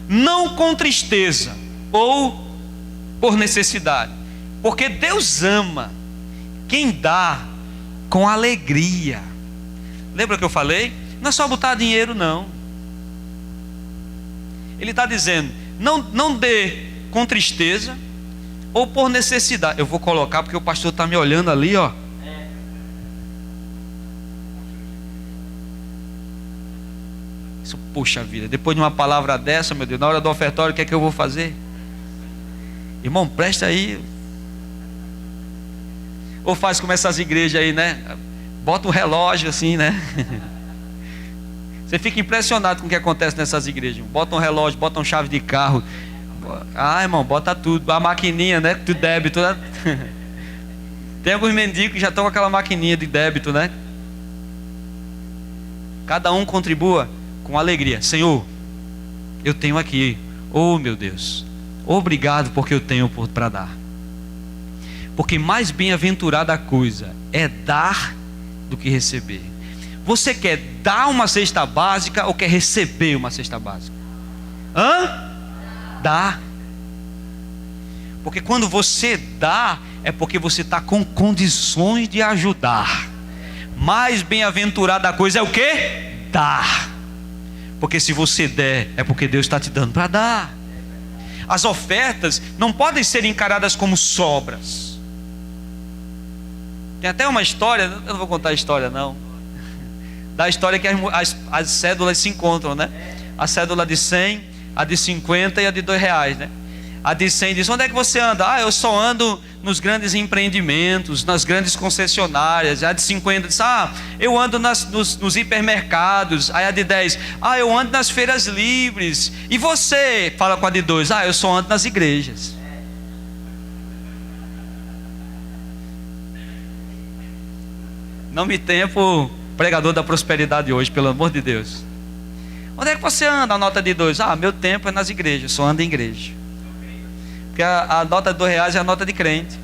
não com tristeza ou por necessidade, porque Deus ama quem dá com alegria. Lembra que eu falei? Não é só botar dinheiro, não. Ele está dizendo: não dê com tristeza ou por necessidade. Eu vou colocar porque o pastor está me olhando ali, ó. Isso, poxa vida, depois de uma palavra dessa, meu Deus, na hora do ofertório, o que é que eu vou fazer? Irmão, presta aí. Ou faz como essas igrejas aí, né? Bota um relógio assim, né? Você fica impressionado com o que acontece nessas igrejas. Bota um relógio, bota uma chave de carro. Ah, irmão, bota tudo. A maquininha, né? Do débito, né? Tem alguns mendigos que já estão com aquela maquininha de débito, né? Cada um contribua com alegria. Senhor, eu tenho aqui. Oh, meu Deus, obrigado porque eu tenho para dar. Porque mais bem-aventurada a coisa é dar do que receber. Você quer dar uma cesta básica ou quer receber uma cesta básica? Dá. Porque quando você dá, é porque você está com condições de ajudar. Mais bem-aventurada a coisa é o quê? Dar. Porque se você der, é porque Deus está te dando para dar. As ofertas não podem ser encaradas como sobras. Tem até uma história, eu não vou contar a história não, da história que as cédulas se encontram, né? A cédula de 100, a de 50 e a de R$2, né? A de 100 diz: onde é que você anda? Eu só ando nos grandes empreendimentos, nas grandes concessionárias. A de 50 diz: eu ando nos hipermercados. Aí a de 10: eu ando nas feiras livres. E você? Fala com a de 2: eu só ando nas igrejas. Não me tenha por pregador da prosperidade hoje, pelo amor de Deus. Onde é que você anda? A nota de 2: meu tempo é nas igrejas, só ando em igreja. Porque a nota de R$2 é a nota de crente.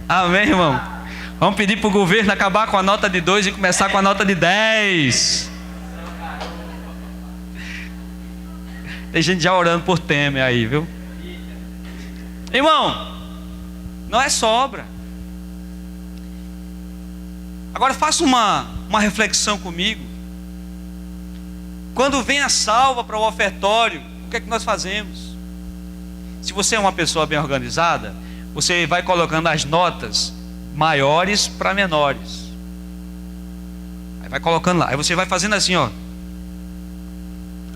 Amém, irmão? Vamos pedir para o governo acabar com a nota de 2 e começar com a nota de 10. Tem gente já orando por Temer aí, viu? Irmão, não é sobra. Agora faça uma reflexão comigo. Quando vem a salva para o ofertório, o que é que nós fazemos? Se você é uma pessoa bem organizada, você vai colocando as notas maiores para menores. Aí vai colocando lá. Aí você vai fazendo assim,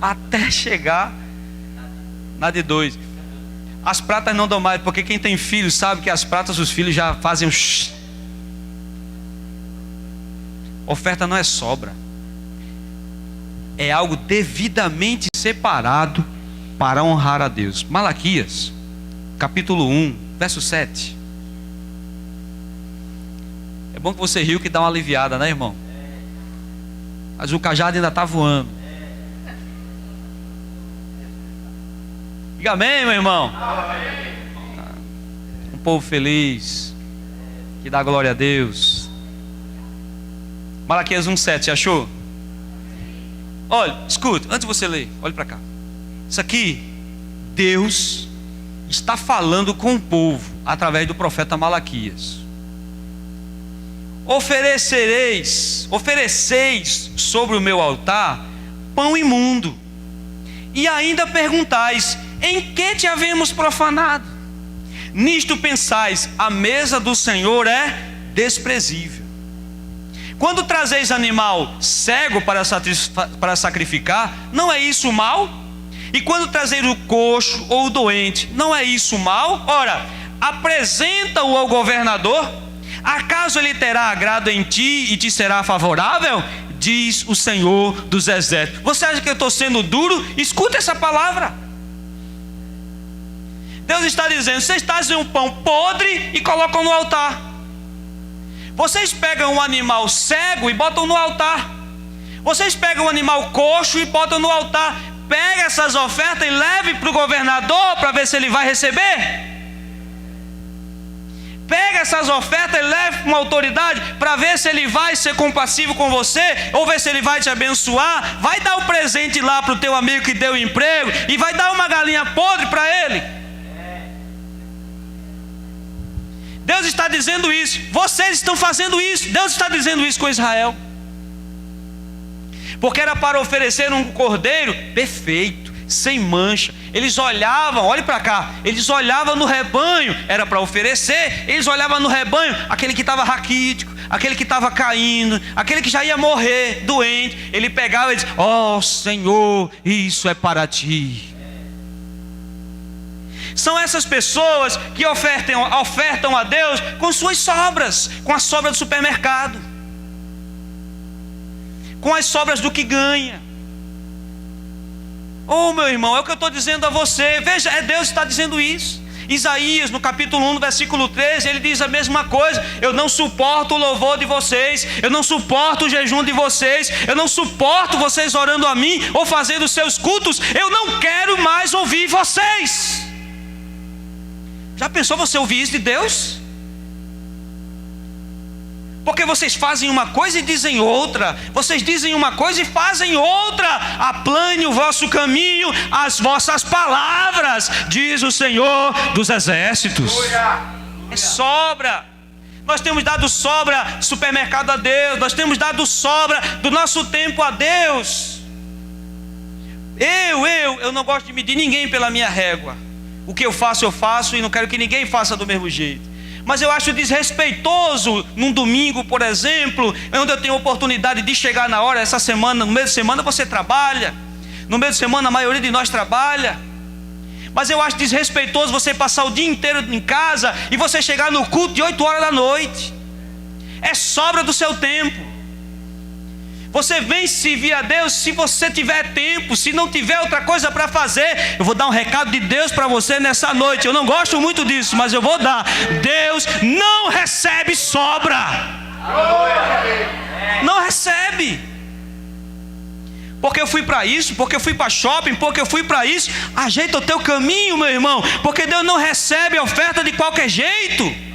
até chegar na de 2. As pratas não dão mais, porque quem tem filhos sabe que as pratas, os filhos já fazem um shh. Oferta não é sobra. É algo devidamente separado para honrar a Deus. Malaquias, capítulo 1, verso 7. É bom que você riu, que dá uma aliviada, né, irmão? Mas o cajado ainda está voando. Diga amém, meu irmão. Um povo feliz, que dá glória a Deus. Malaquias 1,7, você achou? Olha, escuta, antes de você ler, olhe para cá. Isso aqui, Deus está falando com o povo através do profeta Malaquias. Ofereceis sobre o meu altar pão imundo, e ainda perguntais: em que te havemos profanado? Nisto pensais: a mesa do Senhor é desprezível. Quando trazeis animal cego para sacrificar, não é isso mal? E quando trazeis o coxo ou o doente, não é isso mal? Ora, apresenta-o ao governador. Acaso ele terá agrado em ti e te será favorável? Diz o Senhor dos exércitos. Você acha que eu estou sendo duro? Escuta essa palavra. Deus está dizendo: vocês trazem um pão podre e colocam no altar. Vocês pegam um animal cego e botam no altar. Vocês pegam um animal coxo e botam no altar. Pega essas ofertas e leve para o governador para ver se ele vai receber. Pega essas ofertas e leve para uma autoridade para ver se ele vai ser compassivo com você, ou ver se ele vai te abençoar. Vai dar um presente lá para o teu amigo que deu emprego, e vai dar uma galinha podre para ele. Deus está dizendo isso. Vocês estão fazendo isso. Deus está dizendo isso com Israel. Porque era para oferecer um cordeiro perfeito, sem mancha. Eles olhavam, olhe para cá, eles olhavam no rebanho, era para oferecer. Eles olhavam no rebanho, aquele que estava raquítico, aquele que estava caindo, aquele que já ia morrer, doente. Ele pegava e dizia: ó Senhor, isso é para ti. São essas pessoas que ofertam a Deus com suas sobras, com a sobra do supermercado, com as sobras do que ganha. Oh, meu irmão, é o que eu estou dizendo a você. Veja, Deus está dizendo isso. Isaías, no capítulo 1, no versículo 13, ele diz a mesma coisa: eu não suporto o louvor de vocês, eu não suporto o jejum de vocês, eu não suporto vocês orando a mim ou fazendo seus cultos. Eu não quero mais ouvir vocês. Já pensou você ouvir isso de Deus? Porque vocês fazem uma coisa e dizem outra. Vocês dizem uma coisa e fazem outra. Aplane o vosso caminho, as vossas palavras, diz o Senhor dos Exércitos. É sobra. Nós temos dado sobra supermercado a Deus. Nós temos dado sobra do nosso tempo a Deus. Eu não gosto de medir ninguém pela minha régua. O que eu faço e não quero que ninguém faça do mesmo jeito. Mas eu acho desrespeitoso num domingo, por exemplo, onde eu tenho oportunidade de chegar na hora. Essa semana, no meio de semana você trabalha. No meio de semana a maioria de nós trabalha. Mas eu acho desrespeitoso você passar o dia inteiro em casa e você chegar no culto de 8 horas da noite. É sobra do seu tempo. Você vem servir a Deus se você tiver tempo. Se não tiver outra coisa para fazer, eu vou dar um recado de Deus para você nessa noite. Eu não gosto muito disso, mas eu vou dar. Deus não recebe sobra. Não recebe. Porque eu fui para isso, porque eu fui para shopping, porque eu fui para isso. Ajeita o teu caminho, meu irmão. Porque Deus não recebe a oferta de qualquer jeito.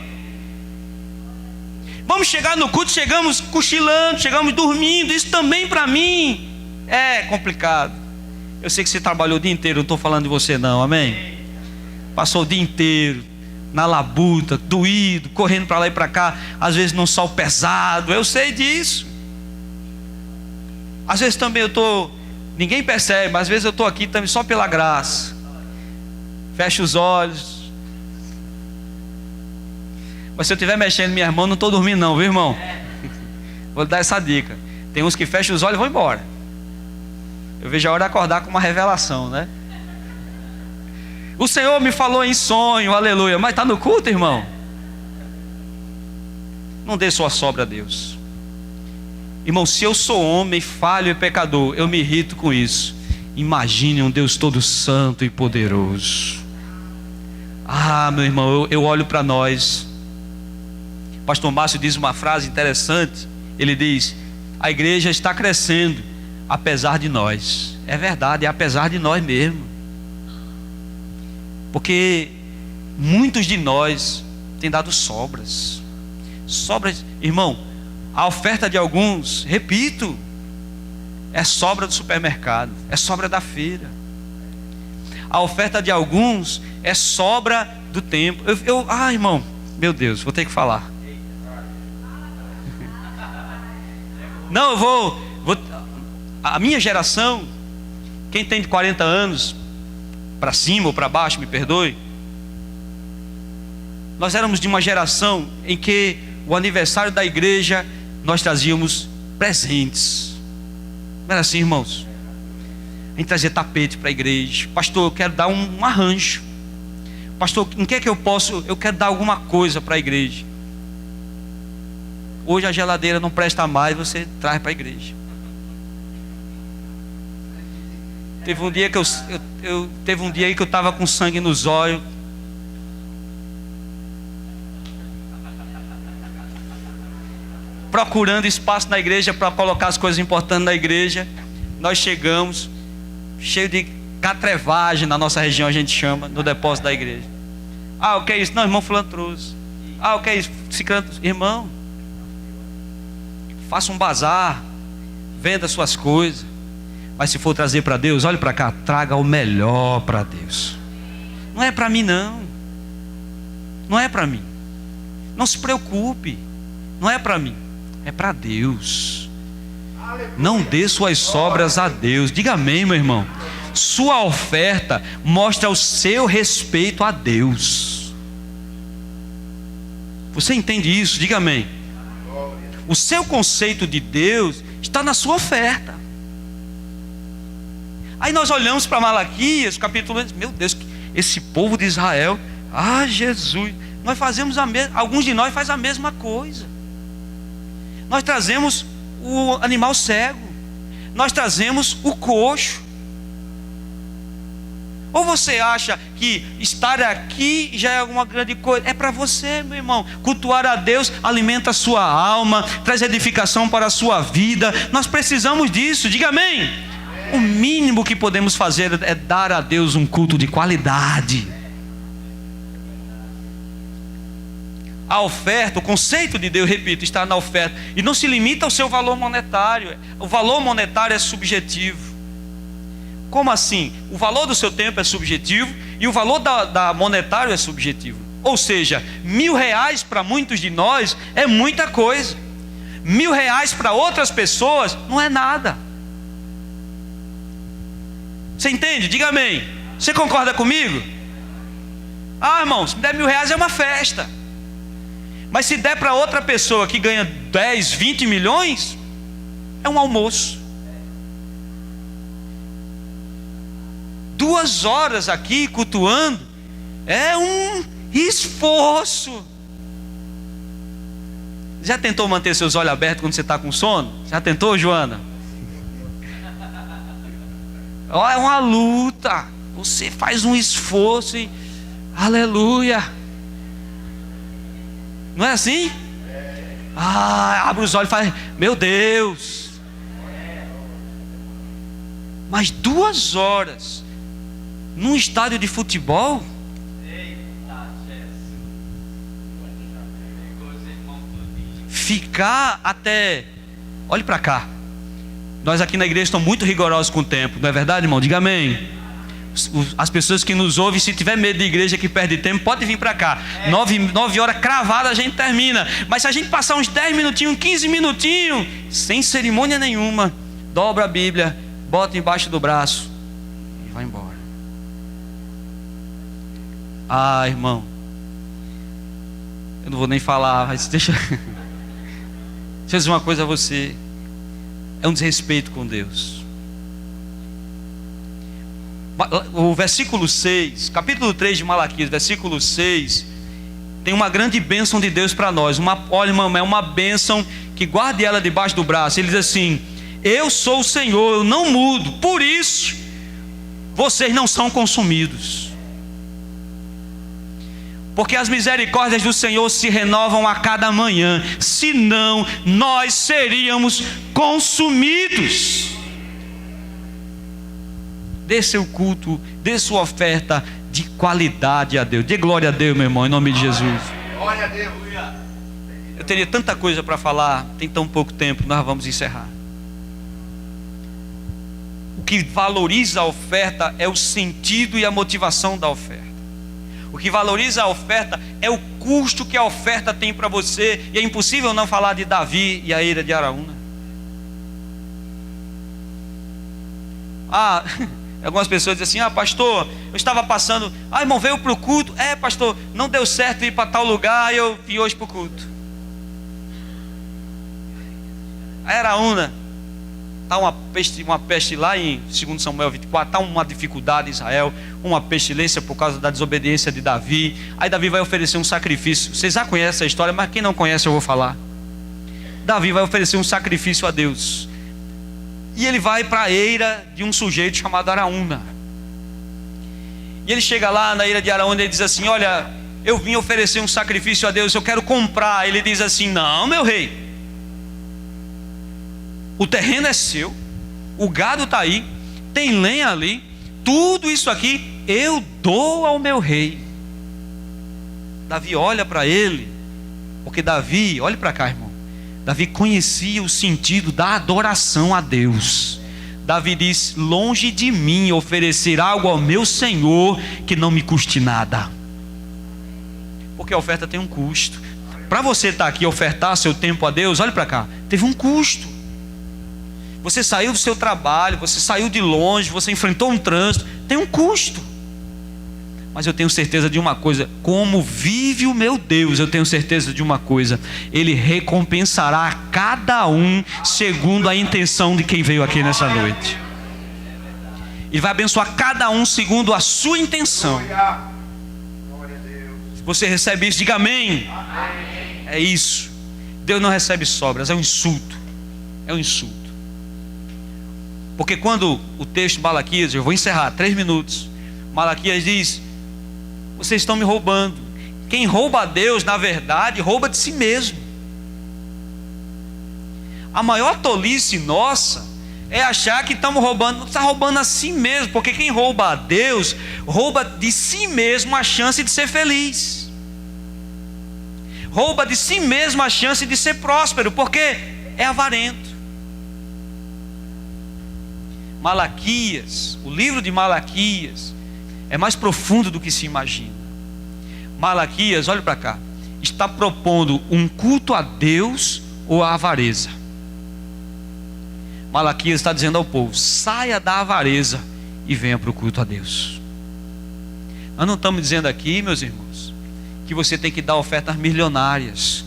Vamos chegar no culto, chegamos cochilando, chegamos dormindo. Isso também para mim é complicado. Eu sei que você trabalhou o dia inteiro, não estou falando de você não, amém? Passou o dia inteiro na labuta, doído, correndo para lá e para cá, às vezes num sol pesado, eu sei disso. Às vezes também eu estou, ninguém percebe, mas às vezes eu estou aqui também só pela graça. Fecho os olhos. Mas se eu estiver mexendo minha mão, não estou dormindo não, viu irmão? Vou dar essa dica. Tem uns que fecham os olhos e vão embora. Eu vejo a hora de acordar com uma revelação, né? O Senhor me falou em sonho, aleluia. Mas está no culto, irmão? Não dê sua sobra a Deus. Irmão, se eu sou homem, falho e pecador, eu me irrito com isso. Imagine um Deus todo santo e poderoso. Ah, meu irmão, eu olho para nós. Pastor Márcio diz uma frase interessante. Ele diz: a igreja está crescendo apesar de nós. É verdade, é apesar de nós mesmo. Porque muitos de nós têm dado sobras. Sobras, irmão, a oferta de alguns, repito, é sobra do supermercado, é sobra da feira. A oferta de alguns é sobra do tempo. Irmão, meu Deus, vou ter que falar. Não, eu vou. A minha geração, quem tem de 40 anos para cima ou para baixo, me perdoe. Nós éramos de uma geração em que o aniversário da igreja nós trazíamos presentes. Não era assim, irmãos? A gente trazia tapete para a igreja. Pastor, eu quero dar um arranjo. Pastor, em que é que eu posso? Eu quero dar alguma coisa para a igreja. Hoje a geladeira não presta mais, você traz para a igreja. Teve um dia que eu estava com sangue nos olhos. Procurando espaço na igreja para colocar as coisas importantes na igreja. Nós chegamos, cheio de catrevagem, na nossa região a gente chama, no depósito da igreja. Ah, o que é isso? Não, irmão fulano trouxe. Ah, o que é isso? Irmão, faça um bazar, venda suas coisas. Mas se for trazer para Deus, olhe para cá, traga o melhor para Deus. Não é para mim não. Não é para mim. Não se preocupe. Não é para mim, é para Deus. Não dê suas sobras a Deus. Diga amém, meu irmão. Sua oferta mostra o seu respeito a Deus. Você entende isso? Diga amém. O seu conceito de Deus está na sua oferta. Aí nós olhamos para Malaquias, capítulo 1, meu Deus, esse povo de Israel, Jesus, nós fazemos alguns de nós fazem a mesma coisa. Nós trazemos o animal cego, nós trazemos o coxo. Ou você acha que estar aqui já é alguma grande coisa? É para você, meu irmão. Cultuar a Deus alimenta a sua alma, traz edificação para a sua vida. Nós precisamos disso, diga amém. O mínimo que podemos fazer é dar a Deus um culto de qualidade. A oferta, o conceito de Deus, repito, está na oferta. E não se limita ao seu valor monetário. O valor monetário é subjetivo. Como assim? O valor do seu tempo é subjetivo e o valor da monetário é subjetivo. Ou seja, R$1.000 para muitos de nós é muita coisa. R$1.000 para outras pessoas não é nada. Você entende? Diga amém. Você concorda comigo? Ah, irmão, se me der R$1.000 é uma festa. Mas se der para outra pessoa que ganha 10, 20 milhões, é um almoço. 2 horas aqui cultuando é um esforço. Já tentou manter seus olhos abertos quando você está com sono? Já tentou, Joana? É uma luta. Você faz um esforço e aleluia. Não é assim? Abre os olhos e fala, meu Deus. Mas 2 horas num estádio de futebol? Ficar até... Olhe para cá. Nós aqui na igreja estamos muito rigorosos com o tempo. Não é verdade, irmão? Diga amém. As pessoas que nos ouvem, se tiver medo de igreja que perde tempo, pode vir para cá. 9 horas cravada a gente termina. Mas se a gente passar uns 10 minutinhos, 15 minutinhos, sem cerimônia nenhuma, dobra a Bíblia, bota embaixo do braço e vai embora. Ah, irmão, eu não vou nem falar, mas deixa eu dizer uma coisa a você. É um desrespeito com Deus. O versículo 6, capítulo 3 de Malaquias, versículo 6, tem uma grande bênção de Deus para nós. Olha, irmão, é uma bênção que guarde ela debaixo do braço. Ele diz assim: eu sou o Senhor, eu não mudo, por isso vocês não são consumidos. Porque as misericórdias do Senhor se renovam a cada manhã, senão nós seríamos consumidos. Dê seu culto, dê sua oferta de qualidade a Deus. Dê glória a Deus, meu irmão, em nome de Jesus. Glória a Deus. Eu teria tanta coisa para falar, tem tão pouco tempo, nós vamos encerrar. O que valoriza a oferta é o sentido e a motivação da oferta. O que valoriza a oferta é o custo que a oferta tem para você. E é impossível não falar de Davi e a eira de Araúna. Algumas pessoas dizem assim: pastor, eu estava passando, irmão, veio para o culto. Pastor, não deu certo ir para tal lugar, eu vim hoje para o culto. A Araúna, está uma peste lá em 2 Samuel 24, está uma dificuldade em Israel, uma pestilência por causa da desobediência de Davi. Aí Davi vai oferecer um sacrifício. Vocês já conhecem essa história, mas quem não conhece eu vou falar. Davi vai oferecer um sacrifício a Deus. E ele vai para a eira de um sujeito chamado Araúna. E ele chega lá na eira de Araúna e ele diz assim: olha, eu vim oferecer um sacrifício a Deus, eu quero comprar. Ele diz assim: não, meu rei, o terreno é seu, o gado está aí, tem lenha ali, tudo isso aqui eu dou ao meu rei. Davi olha para ele, porque Davi, olhe para cá, irmão, Davi conhecia o sentido da adoração a Deus. Davi diz: longe de mim oferecer algo ao meu Senhor que não me custe nada. Porque a oferta tem um custo. Para você estar aqui e ofertar seu tempo a Deus, olhe para cá, teve um custo. Você saiu do seu trabalho, você saiu de longe, você enfrentou um trânsito, tem um custo. Mas eu tenho certeza de uma coisa: como vive o meu Deus, eu tenho certeza de uma coisa: Ele recompensará a cada um segundo a intenção de quem veio aqui nessa noite. Ele vai abençoar cada um segundo a sua intenção. Se você recebe isso, diga amém. É isso. Deus não recebe sobras, é um insulto. É um insulto. Porque quando o texto de Malaquias, eu vou encerrar, 3 minutos. Malaquias diz: vocês estão me roubando. Quem rouba a Deus, na verdade, rouba de si mesmo. A maior tolice nossa é achar que estamos roubando. Não está roubando a si mesmo, porque quem rouba a Deus, rouba de si mesmo a chance de ser feliz. rouba de si mesmo a chance de ser próspero, porque é avarento. Malaquias, o livro de Malaquias, é mais profundo do que se imagina. Malaquias, olha para cá, está propondo um culto a Deus ou a avareza. Malaquias está dizendo ao povo: saia da avareza e venha para o culto a Deus. Nós não estamos dizendo aqui, meus irmãos, que você tem que dar ofertas milionárias,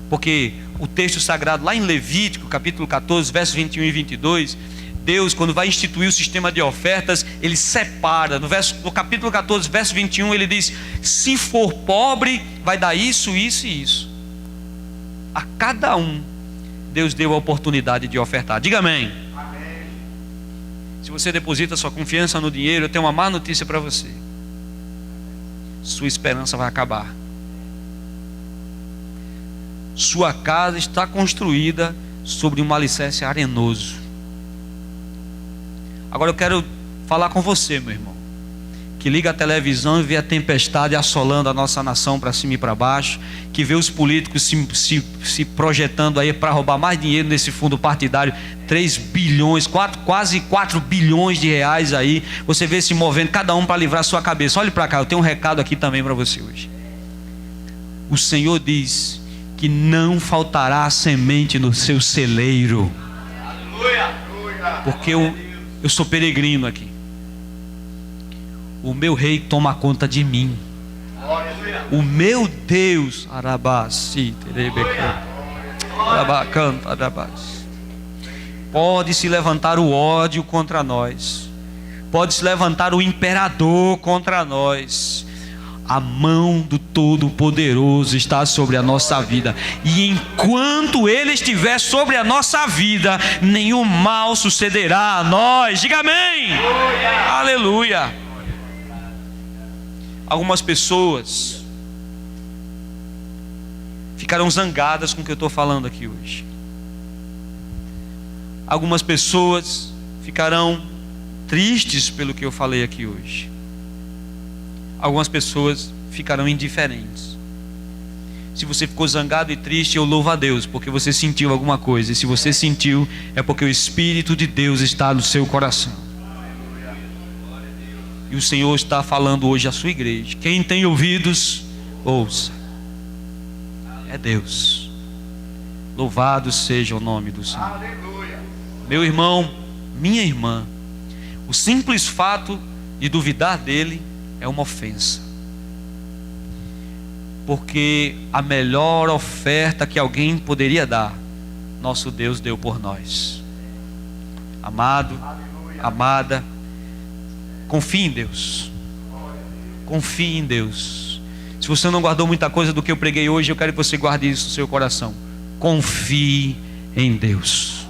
porque o texto sagrado lá em Levítico, capítulo 14, versos 21 e 22, Deus, quando vai instituir o sistema de ofertas, Ele separa. No capítulo 14, verso 21, Ele diz: se for pobre, vai dar isso, isso e isso. A cada um, Deus deu a oportunidade de ofertar. Diga amém. Amém. Se você deposita sua confiança no dinheiro, eu tenho uma má notícia para você: sua esperança vai acabar. Sua casa está construída sobre um alicerce arenoso. Agora eu quero falar com você, meu irmão, que liga a televisão e vê a tempestade assolando a nossa nação para cima e para baixo, que vê os políticos se projetando aí para roubar mais dinheiro nesse fundo partidário, 3 bilhões, quase 4 bilhões de reais aí. Você vê se movendo, cada um para livrar sua cabeça. Olhe para cá, eu tenho um recado aqui também para você hoje. O Senhor diz que não faltará semente no seu celeiro. Porque eu sou peregrino aqui. O meu rei toma conta de mim. O meu Deus, pode se levantar o ódio contra nós, pode se levantar o imperador contra nós. A mão do Todo-Poderoso está sobre a nossa vida, e enquanto Ele estiver sobre a nossa vida, nenhum mal sucederá a nós. Diga amém. Aleluia. Algumas pessoas ficarão zangadas com o que eu estou falando aqui hoje. Algumas pessoas ficarão tristes pelo que eu falei aqui hoje. Algumas pessoas ficarão indiferentes. Se você ficou zangado e triste, eu louvo a Deus, porque você sentiu alguma coisa. E se você sentiu, é porque o Espírito de Deus está no seu coração. E o Senhor está falando hoje à sua igreja. Quem tem ouvidos, ouça. É Deus. Louvado seja o nome do Senhor. Meu irmão, minha irmã, o simples fato de duvidar dele é uma ofensa. Porque a melhor oferta que alguém poderia dar, nosso Deus deu por nós. Amado, amada, confie em Deus. Confie em Deus. Se você não guardou muita coisa do que eu preguei hoje, eu quero que você guarde isso no seu coração. Confie em Deus.